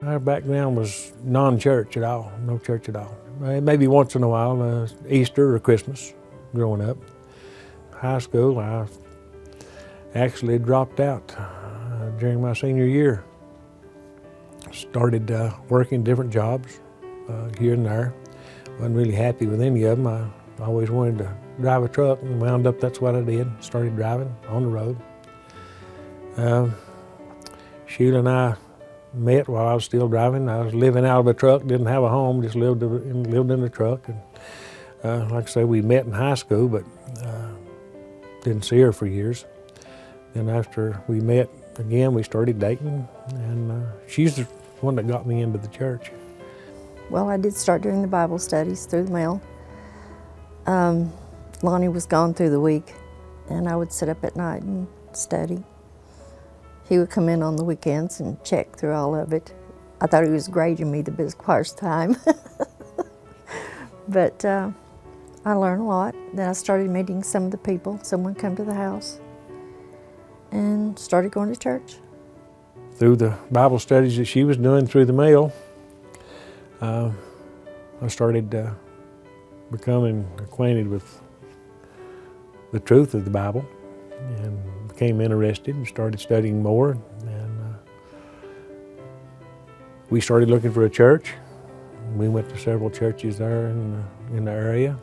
Our background was non-church at all, no church at all. Maybe once in a while, Easter or Christmas, growing up. High school, I actually dropped out during my senior year. Started working different jobs here and there. Wasn't really happy with any of them. I always wanted to drive a truck and wound up that's what I did. Started driving on the road. Sheila and I met while I was still driving. I was living out of a truck, didn't have a home, just lived in the truck. And like I say, we met in high school, but didn't see her for years. Then after we met again, we started dating, and she's the one that got me into the church. Well, I did start doing the Bible studies through the mail. Lonnie was gone through the week, and I would sit up at night and study. He would come in on the weekends and check through all of it. I thought he was grading me the first time. But I learned a lot. Then I started meeting some of the people. Someone come to the house and started going to church. Through the Bible studies that she was doing through the mail, I started becoming acquainted with the truth of the Bible and became interested and started studying more. And we started looking for a church. We went to several churches there in the area.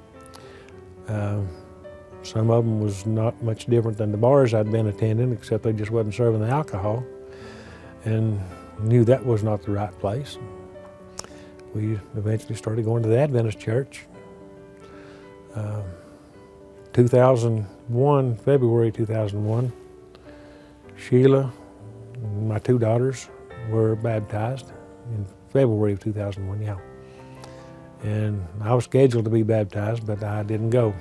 Some of them was not much different than the bars I'd been attending, except they just wasn't serving the alcohol, and knew that was not the right place. We eventually started going to the Adventist church. 2001, February 2001, Sheila and my two daughters were baptized in February of 2001, yeah. And I was scheduled to be baptized, but I didn't go.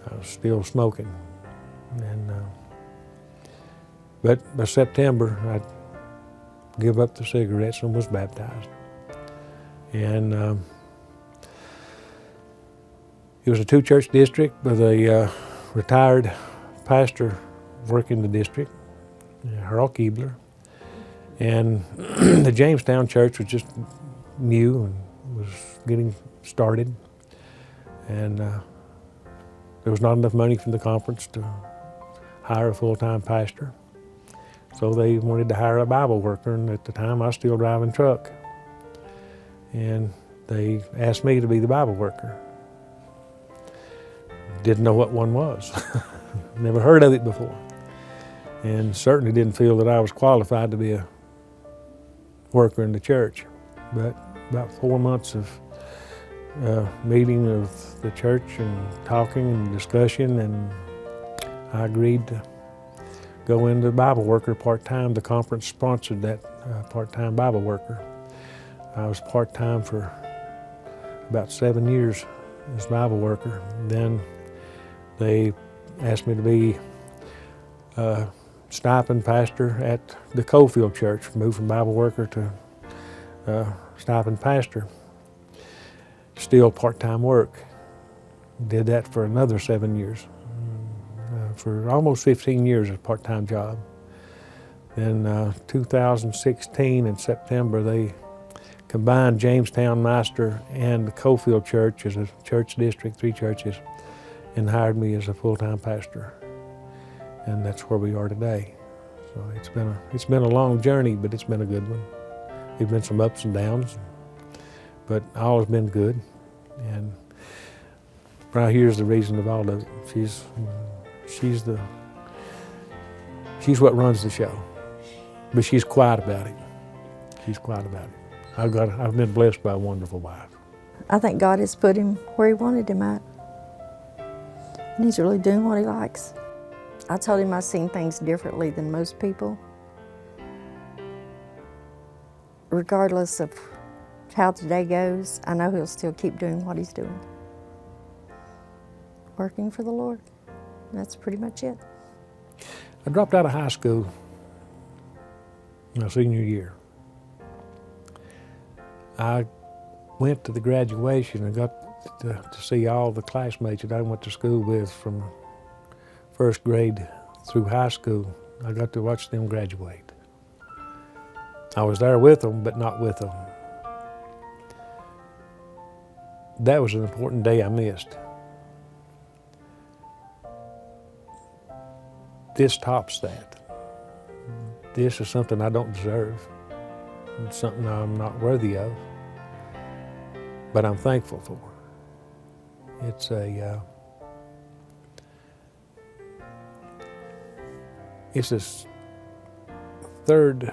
I was still smoking. And but by September, I gave up the cigarettes and was baptized. And it was a two-church district with a retired pastor working the district, Harold Keebler. And the Jamestown church was just new and was getting started. And there was not enough money from the conference to hire a full-time pastor. So they wanted to hire a Bible worker, and at the time I was still driving truck. And they asked me to be the Bible worker. Didn't know what one was. Never heard of it before. And certainly didn't feel that I was qualified to be a worker in the church. But about 4 months of meeting of the church and talking and discussion, and I agreed to go into Bible worker part-time. The conference sponsored that part-time Bible worker. I was part-time for about 7 years as Bible worker. Then they asked me to be stipend pastor at the Cofield Church, moved from Bible worker to stipend pastor. Still part-time work. Did that for another 7 years. For almost 15 years, a part-time job. Then 2016 in September, they combined Jamestown Meister and the Cofield Church as a church district, 3 churches, and hired me as a full-time pastor. And that's where we are today. So it's been a long journey, but it's been a good one. There've been some ups and downs, but all has been good. And right here's the reason of all of it. She's what runs the show, but she's quiet about it. She's quiet about it. I've been blessed by a wonderful wife. I think God has put him where he wanted him at. And he's really doing what he likes. I told him I've seen things differently than most people. Regardless of how today goes, I know he'll still keep doing what he's doing. Working for the Lord. That's pretty much it. I dropped out of high school my senior year. I went to the graduation and got to see all the classmates that I went to school with from first grade through high school. I got to watch them graduate. I was there with them, but not with them. That was an important day I missed. This tops that. This is something I don't deserve. It's something I'm not worthy of, but I'm thankful for. It's the third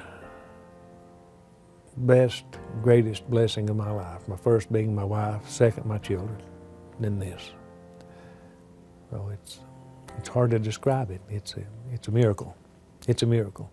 best, greatest blessing of my life. My first being my wife, second my children, then this. So it's hard to describe it. It's a miracle. It's a miracle.